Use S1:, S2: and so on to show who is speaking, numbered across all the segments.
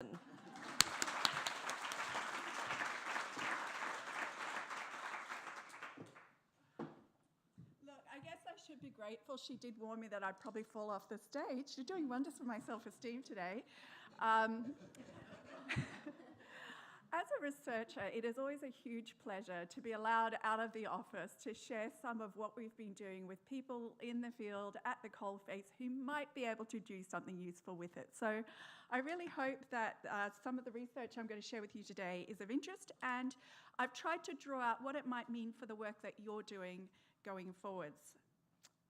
S1: Look, I guess I should be grateful. She did warn me that I'd probably fall off the stage. You're doing wonders for my self-esteem today. As a researcher, it is always a huge pleasure to be allowed out of the office to share some of what we've been doing with people in the field at the coalface who might be able to do something useful with it. So I really hope that some of the research I'm going to share with you today is of interest, and I've tried to draw out what it might mean for the work that you're doing going forwards.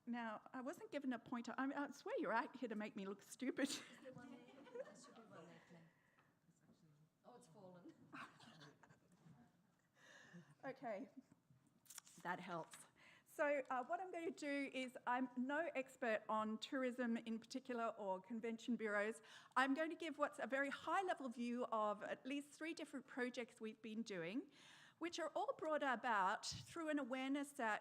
S1: Now, I wasn't given a pointer. I swear you're out here to make me look stupid. Okay, that helps. So what I'm going to do is, I'm no expert on tourism in particular or convention bureaus. I'm going to give what's a very high-level view of at least 3 different projects we've been doing, which are all brought about through an awareness that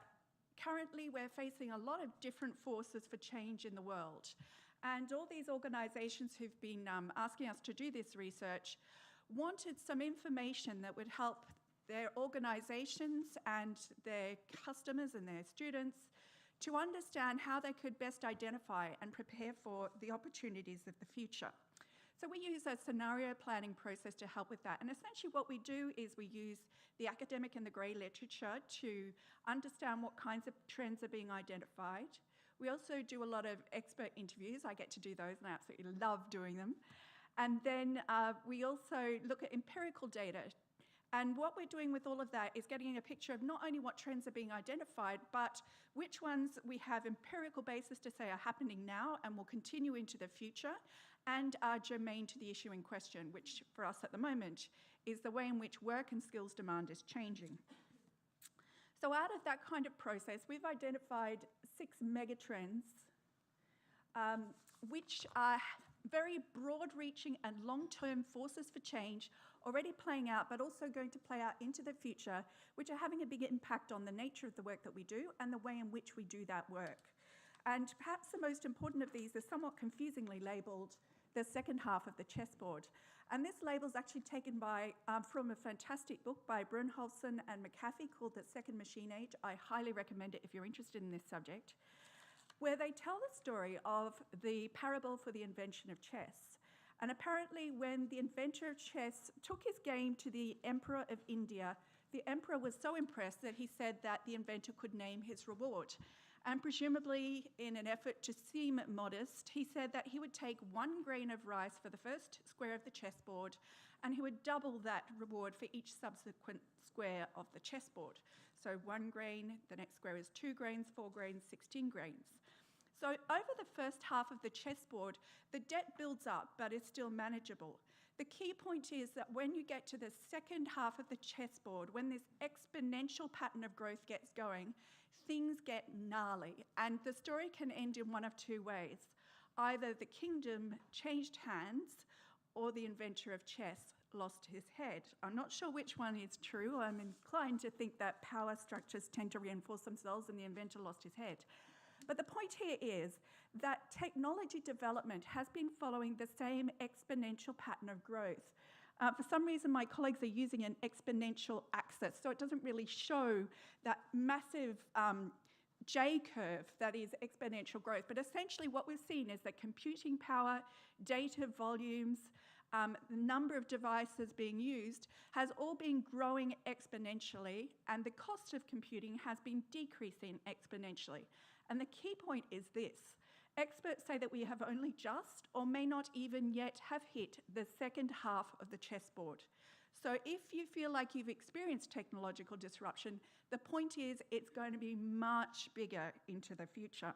S1: currently we're facing a lot of different forces for change in the world. And all these organisations who've been asking us to do this research wanted some information that would help their organisations and their customers and their students to understand how they could best identify and prepare for the opportunities of the future. So we use a scenario planning process to help with that. And essentially what we do is we use the academic and the grey literature to understand what kinds of trends are being identified. We also do a lot of expert interviews. I get to do those and I absolutely love doing them. And then we also look at empirical data. And what we're doing with all of that is getting a picture of not only what trends are being identified, but which ones we have empirical basis to say are happening now and will continue into the future and are germane to the issue in question, which for us at the moment is the way in which work and skills demand is changing. So out of that kind of process, we've identified 6 megatrends, which are very broad-reaching and long-term forces for change already playing out, but also going to play out into the future, which are having a big impact on the nature of the work that we do and the way in which we do that work. And perhaps the most important of these is somewhat confusingly labelled the second half of the chessboard. And this label is actually taken by, from a fantastic book by Brunholson and McAfee called The Second Machine Age. I highly recommend it if you're interested in this subject, where they tell the story of the parable for the invention of chess. And apparently when the inventor of chess took his game to the Emperor of India, the Emperor was so impressed that he said that the inventor could name his reward. And presumably in an effort to seem modest, he said that he would take 1 grain of rice for the first square of the chessboard, and he would double that reward for each subsequent square of the chessboard. So 1 grain, the next square is 2 grains, 4 grains, 16 grains. So over the first half of the chessboard, the debt builds up, but is still manageable. The key point is that when you get to the second half of the chessboard, when this exponential pattern of growth gets going, things get gnarly. And the story can end in one of 2 ways. Either the kingdom changed hands, or the inventor of chess lost his head. I'm not sure which one is true. I'm inclined to think that power structures tend to reinforce themselves and the inventor lost his head. But the point here is that technology development has been following the same exponential pattern of growth. For some reason, my colleagues are using an exponential axis, so it doesn't really show that massive J-curve that is exponential growth. But essentially what we've seen is that computing power, data volumes, the number of devices being used has all been growing exponentially, and the cost of computing has been decreasing exponentially. And the key point is this. Experts say that we have only just, or may not even yet have hit, the second half of the chessboard. So if you feel like you've experienced technological disruption, the point is it's going to be much bigger into the future.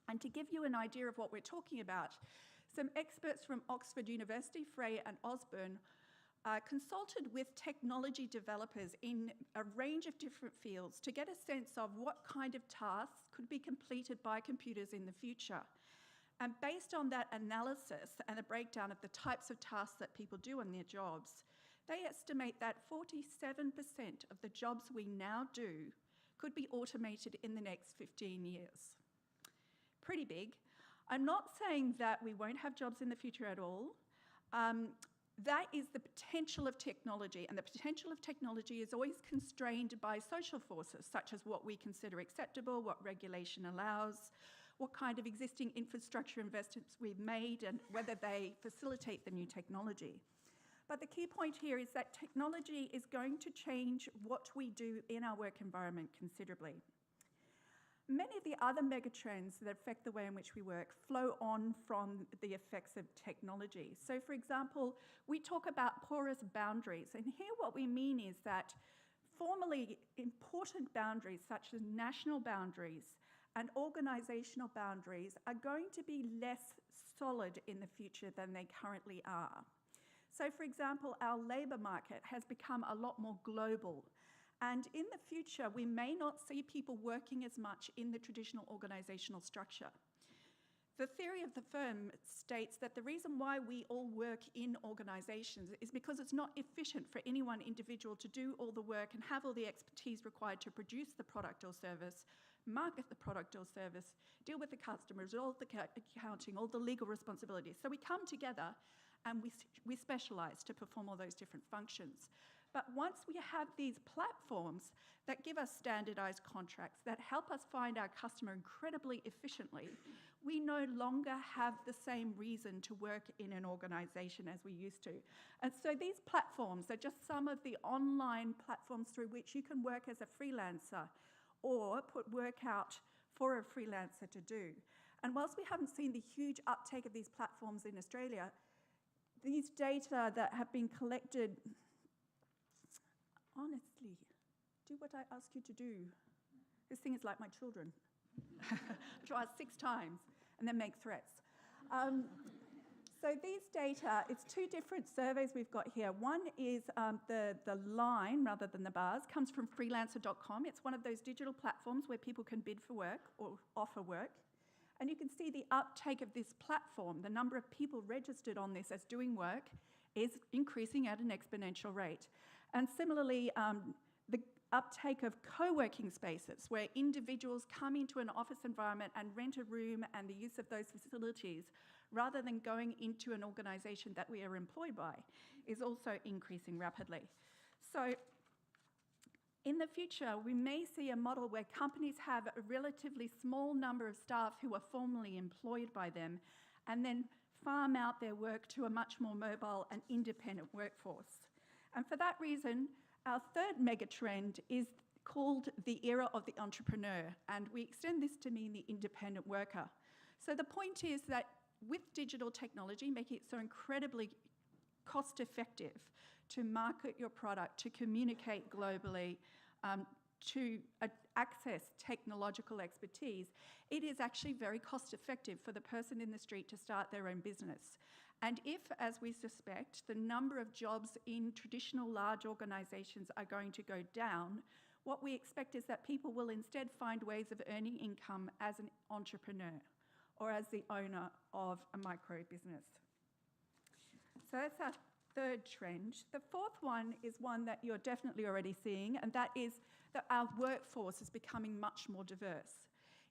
S1: And to give you an idea of what we're talking about, some experts from Oxford University, Frey and Osborne, consulted with technology developers in a range of different fields to get a sense of what kind of tasks could be completed by computers in the future. And based on that analysis and a breakdown of the types of tasks that people do in their jobs, they estimate that 47% of the jobs we now do could be automated in the next 15 years. Pretty big. I'm not saying that we won't have jobs in the future at all. That is the potential of technology, and the potential of technology is always constrained by social forces, such as what we consider acceptable, what regulation allows, what kind of existing infrastructure investments we've made, and whether they facilitate the new technology. But the key point here is that technology is going to change what we do in our work environment considerably. Many of the other megatrends that affect the way in which we work flow on from the effects of technology. So, for example, we talk about porous boundaries, and here what we mean is that formerly important boundaries such as national boundaries and organisational boundaries are going to be less solid in the future than they currently are. So, for example, our labour market has become a lot more global. And in the future, we may not see people working as much in the traditional organisational structure. The theory of the firm states that the reason why we all work in organisations is because it's not efficient for any one individual to do all the work and have all the expertise required to produce the product or service, market the product or service, deal with the customers, all the accounting, all the legal responsibilities. So we come together and we specialise to perform all those different functions. But once we have these platforms that give us standardised contracts, that help us find our customer incredibly efficiently, we no longer have the same reason to work in an organisation as we used to. And so these platforms are just some of the online platforms through which you can work as a freelancer or put work out for a freelancer to do. And whilst we haven't seen the huge uptake of these platforms in Australia, these data that have been collected, honestly, do what I ask you to do. This thing is like my children. Try 6 times and then make threats. So these data, it's 2 different surveys we've got here. One is the line, rather than the bars, comes from freelancer.com. It's one of those digital platforms where people can bid for work or offer work. And you can see the uptake of this platform, the number of people registered on this as doing work, is increasing at an exponential rate. And similarly, the uptake of co-working spaces, where individuals come into an office environment and rent a room and the use of those facilities, rather than going into an organisation that we are employed by, is also increasing rapidly. So in the future, we may see a model where companies have a relatively small number of staff who are formally employed by them and then farm out their work to a much more mobile and independent workforce. And for that reason, our third megatrend is called the era of the entrepreneur, and we extend this to mean the independent worker. So the point is that with digital technology, making it so incredibly cost-effective to market your product, to communicate globally, to access technological expertise, it is actually very cost-effective for the person in the street to start their own business. And if, as we suspect, the number of jobs in traditional large organisations are going to go down, what we expect is that people will instead find ways of earning income as an entrepreneur or as the owner of a micro business. So that's our third trend. The fourth one is one that you're definitely already seeing, and that is that our workforce is becoming much more diverse.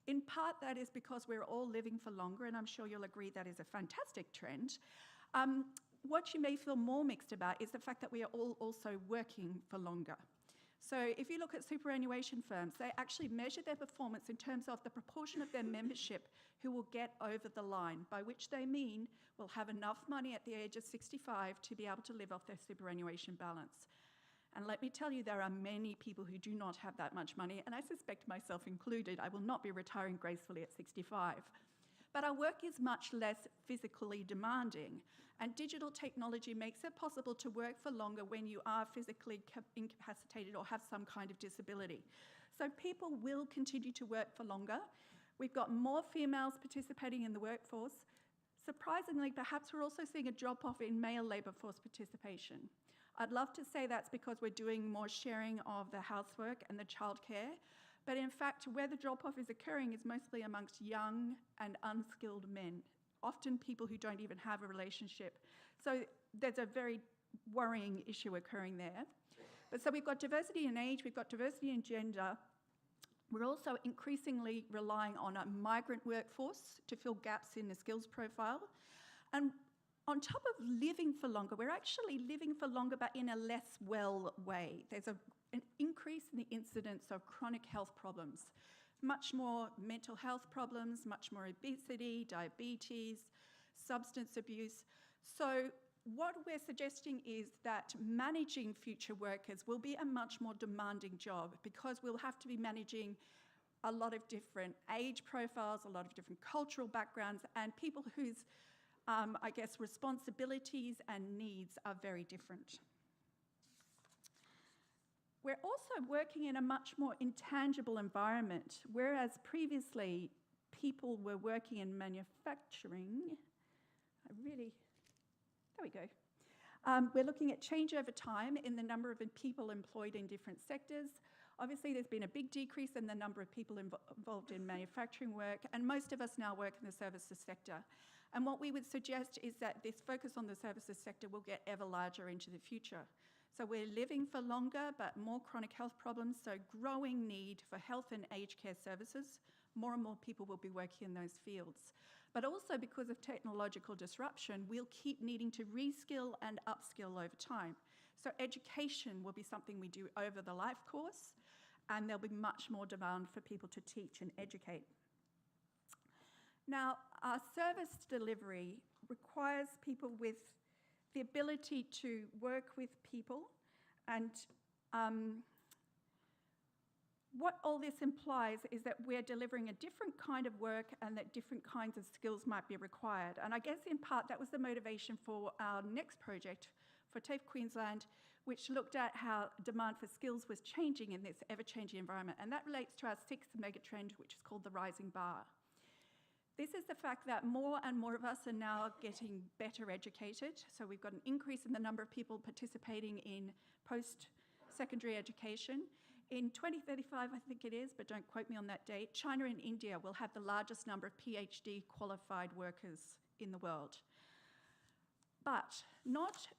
S1: In part, that is because we're all living for longer, and I'm sure you'll agree that is a fantastic trend. What you may feel more mixed about is the fact that we are all also working for longer. So if you look at superannuation firms, they actually measure their performance in terms of the proportion of their membership who will get over the line, by which they mean will have enough money at the age of 65 to be able to live off their superannuation balance. And let me tell you, there are many people who do not have that much money, and I suspect myself included. I will not be retiring gracefully at 65. But our work is much less physically demanding, and digital technology makes it possible to work for longer when you are physically incapacitated or have some kind of disability. So people will continue to work for longer. We've got more females participating in the workforce. Surprisingly, perhaps we're also seeing a drop-off in male labour force participation. I'd love to say that's because we're doing more sharing of the housework and the childcare, but in fact, where the drop-off is occurring is mostly amongst young and unskilled men, often people who don't even have a relationship. So there's a very worrying issue occurring there. But so we've got diversity in age, we've got diversity in gender. We're also increasingly relying on a migrant workforce to fill gaps in the skills profile. And on top of living for longer, we're actually living for longer but in a less well way. There's an increase in the incidence of chronic health problems, much more mental health problems, much more obesity, diabetes, substance abuse. So what we're suggesting is that managing future workers will be a much more demanding job because we'll have to be managing a lot of different age profiles, a lot of different cultural backgrounds, and people whose, I guess, responsibilities and needs are very different. We're also working in a much more intangible environment, whereas previously people were working in manufacturing. There we go. We're looking at change over time in the number of people employed in different sectors. Obviously, there's been a big decrease in the number of people involved in manufacturing work, and most of us now work in the services sector. And what we would suggest is that this focus on the services sector will get ever larger into the future. So we're living for longer, but more chronic health problems, so growing need for health and aged care services. More and more people will be working in those fields. But also because of technological disruption, we'll keep needing to reskill and upskill over time. So education will be something we do over the life course, and there'll be much more demand for people to teach and educate. Now, our service delivery requires people with the ability to work with people, and what all this implies is that we're delivering a different kind of work and that different kinds of skills might be required. And I guess in part that was the motivation for our next project for TAFE Queensland, which looked at how demand for skills was changing in this ever-changing environment. And that relates to our sixth megatrend, which is called the rising bar. This is the fact that more and more of us are now getting better educated. So we've got an increase in the number of people participating in post-secondary education. In 2035, I think it is, but don't quote me on that date, China and India will have the largest number of PhD qualified workers in the world. But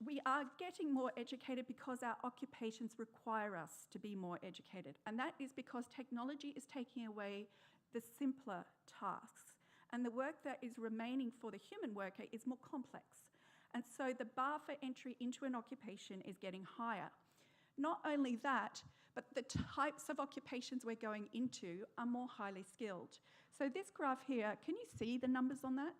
S1: we are getting more educated because our occupations require us to be more educated. And that is because technology is taking away the simpler tasks. And the work that is remaining for the human worker is more complex. And so the bar for entry into an occupation is getting higher. Not only that, but the types of occupations we're going into are more highly skilled. So this graph here, can you see the numbers on that?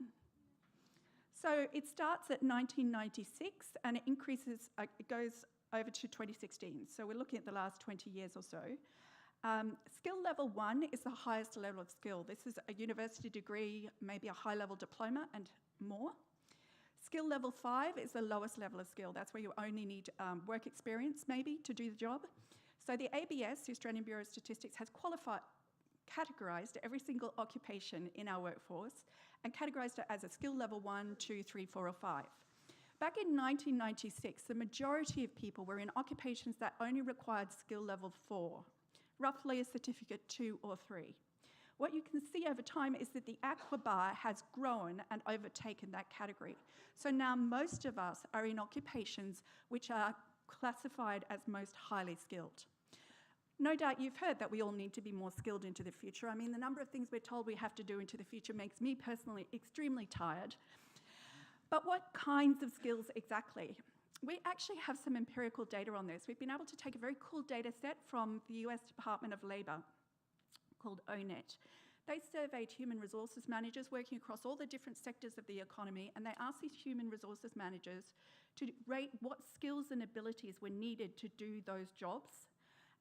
S1: So it starts at 1996 and it increases, it goes over to 2016. So we're looking at the last 20 years or so. Skill level 1 is the highest level of skill. This is a university degree, maybe a high-level diploma and more. Skill level 5 is the lowest level of skill. That's where you only need work experience, maybe, to do the job. So the ABS, the Australian Bureau of Statistics, has categorised every single occupation in our workforce and categorised it as a skill level 1, 2, 3, 4, or 5. Back in 1996, the majority of people were in occupations that only required skill level 4, roughly a certificate 2 or 3. What you can see over time is that the aqua bar has grown and overtaken that category. So now most of us are in occupations which are classified as most highly skilled. No doubt you've heard that we all need to be more skilled into the future. I mean, the number of things we're told we have to do into the future makes me personally extremely tired. But what kinds of skills exactly? We actually have some empirical data on this. We've been able to take a very cool data set from the US Department of Labor called ONET. They surveyed human resources managers working across all the different sectors of the economy, and they asked these human resources managers to rate what skills and abilities were needed to do those jobs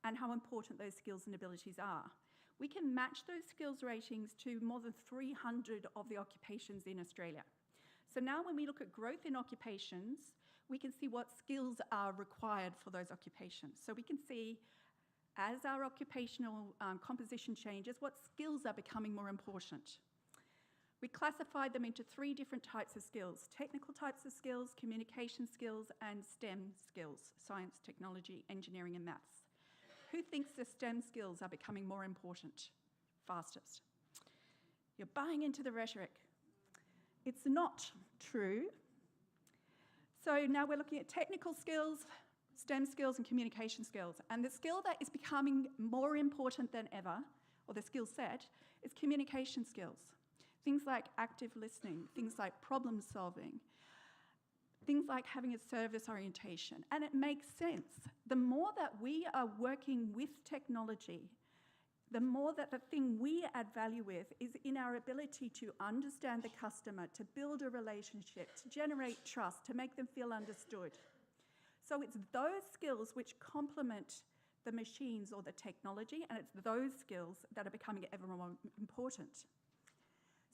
S1: and how important those skills and abilities are. We can match those skills ratings to more than 300 of the occupations in Australia. So now when we look at growth in occupations, we can see what skills are required for those occupations. So we can see, as our occupational composition changes, what skills are becoming more important. We classified them into 3 different types of skills: technical types of skills, communication skills, and STEM skills: science, technology, engineering, and maths. Who thinks the STEM skills are becoming more important fastest? You're buying into the rhetoric. It's not true. So now we're looking at technical skills, STEM skills, and communication skills. And the skill that is becoming more important than ever, or the skill set, is communication skills. Things like active listening, things like problem solving. things like having a service orientation. And it makes sense. The more that we are working with technology, the more that the thing we add value with is in our ability to understand the customer, to build a relationship, to generate trust, to make them feel understood. So it's those skills which complement the machines or the technology, and it's those skills that are becoming ever more important.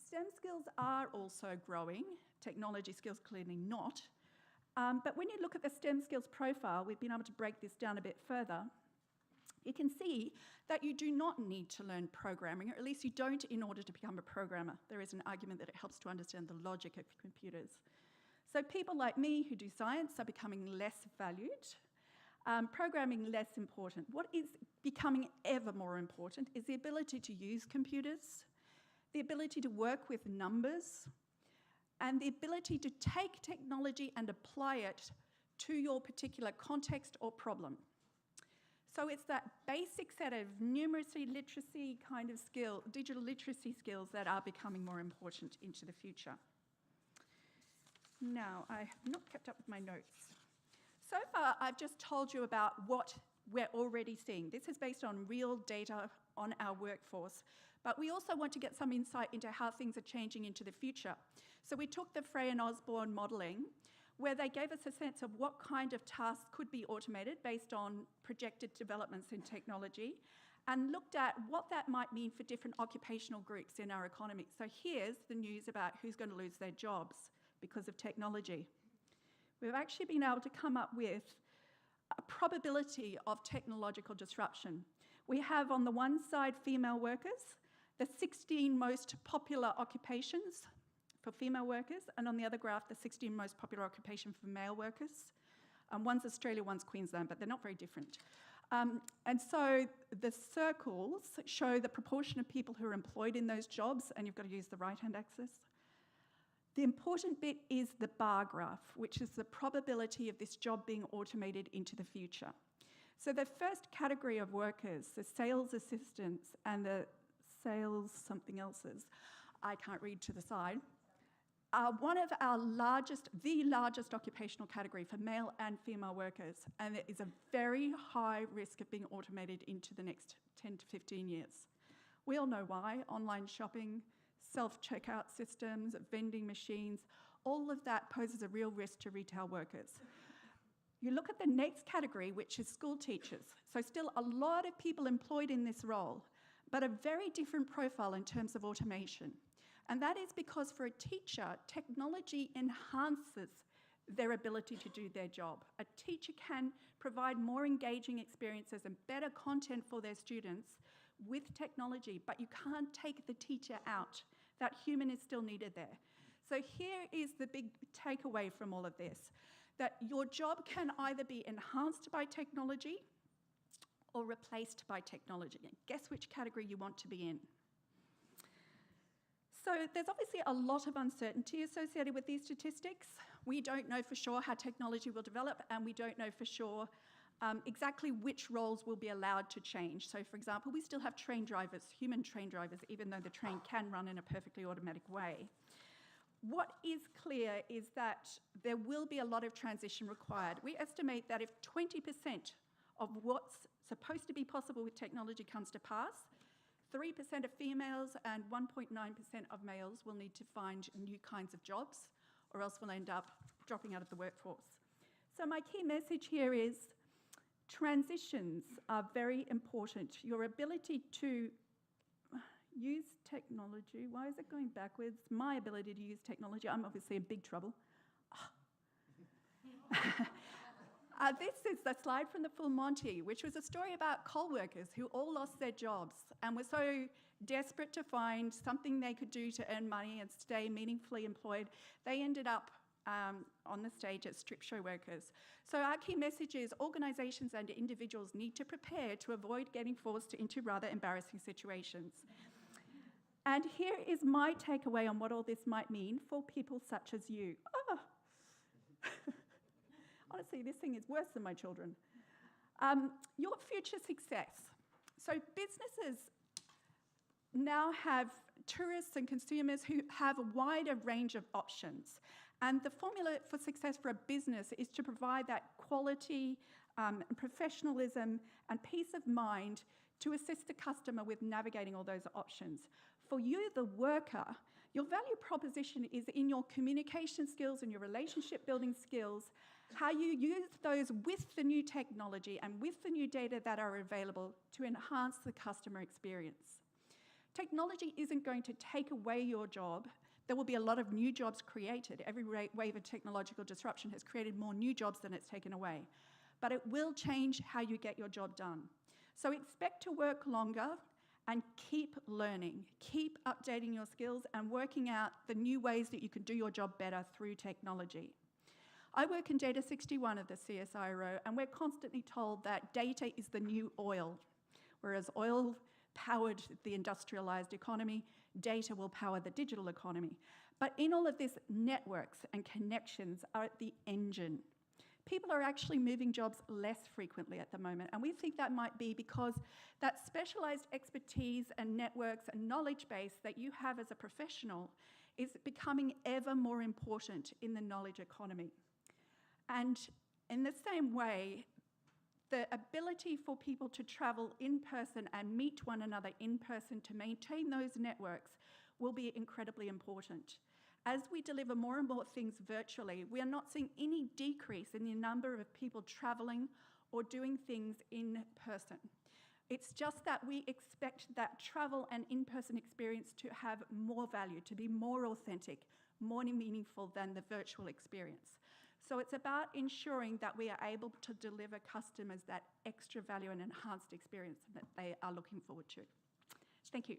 S1: STEM skills are also growing, technology skills clearly not. But when you look at the STEM skills profile, we've been able to break this down a bit further. You can see that you do not need to learn programming, or at least you don't in order to become a programmer. There is an argument that it helps to understand the logic of computers. So people like me who do science are becoming less valued, programming less important. What is becoming ever more important is the ability to use computers, the ability to work with numbers, and the ability to take technology and apply it to your particular context or problem. So it's that basic set of numeracy, literacy kind of skill, digital literacy skills that are becoming more important into the future. Now, I have not kept up with my notes. So far, I've just told you about what we're already seeing. This is based on real data on our workforce. But we also want to get some insight into how things are changing into the future. So we took the Frey and Osborne modelling, where they gave us a sense of what kind of tasks could be automated based on projected developments in technology, and looked at what that might mean for different occupational groups in our economy. So here's the news about who's going to lose their jobs because of technology. We've actually been able to come up with a probability of technological disruption. We have on the one side female workers, the 16 most popular occupations for female workers, and on the other graph, the 16 most popular occupation for male workers. One's Australia, one's Queensland, but they're not very different. And so the circles show the proportion of people who are employed in those jobs, and you've got to use the right-hand axis. The important bit is the bar graph, which is the probability of this job being automated into the future. So the first category of workers, the sales assistants and the sales something else's, I can't read to the side, are one of our largest, the largest occupational category for male and female workers, and it is a very high risk of being automated into the next 10 to 15 years. We all know why. Online shopping, self-checkout systems, vending machines, all of that poses a real risk to retail workers. You look at the next category, which is school teachers. So still a lot of people employed in this role, but a very different profile in terms of automation. And that is because for a teacher, technology enhances their ability to do their job. A teacher can provide more engaging experiences and better content for their students with technology, but you can't take the teacher out. That human is still needed there. So here is the big takeaway from all of this, that your job can either be enhanced by technology or replaced by technology. And guess which category you want to be in. So there's obviously a lot of uncertainty associated with these statistics. We don't know for sure how technology will develop, and we don't know for sure exactly which roles will be allowed to change. So for example, we still have train drivers, human train drivers, even though the train can run in a perfectly automatic way. What is clear is that there will be a lot of transition required. We estimate that if 20% of what's supposed to be possible with technology comes to pass, 3% of females and 1.9% of males will need to find new kinds of jobs, or else we'll end up dropping out of the workforce. So my key message here is transitions are very important. Your ability to use technology, why is it going backwards? My ability to use technology, I'm obviously in big trouble. This is the slide from the Full Monty, which was a story about coal workers who all lost their jobs and were so desperate to find something they could do to earn money and stay meaningfully employed, they ended up on the stage as strip show workers. So our key message is organisations and individuals need to prepare to avoid getting forced into rather embarrassing situations. And here is my takeaway on what all this might mean for people such as you. Oh. Honestly, this thing is worse than my children. Your future success. So businesses now have tourists and consumers who have a wider range of options. And the formula for success for a business is to provide that quality, professionalism, and peace of mind to assist the customer with navigating all those options. For you, the worker, your value proposition is in your communication skills and your relationship building skills, how you use those with the new technology and with the new data that are available to enhance the customer experience. Technology isn't going to take away your job. There will be a lot of new jobs created. Every wave of technological disruption has created more new jobs than it's taken away. But it will change how you get your job done. So expect to work longer and keep learning, keep updating your skills and working out the new ways that you can do your job better through technology. I work in Data 61 of the CSIRO, and we're constantly told that data is the new oil. Whereas oil powered the industrialized economy, data will power the digital economy. But in all of this, networks and connections are at the engine. People are actually moving jobs less frequently at the moment, and we think that might be because that specialized expertise and networks and knowledge base that you have as a professional is becoming ever more important in the knowledge economy. And in the same way, the ability for people to travel in person and meet one another in person to maintain those networks will be incredibly important. As we deliver more and more things virtually, we are not seeing any decrease in the number of people traveling or doing things in person. It's just that we expect that travel and in-person experience to have more value, to be more authentic, more meaningful than the virtual experience. So it's about ensuring that we are able to deliver customers that extra value and enhanced experience that they are looking forward to. Thank you.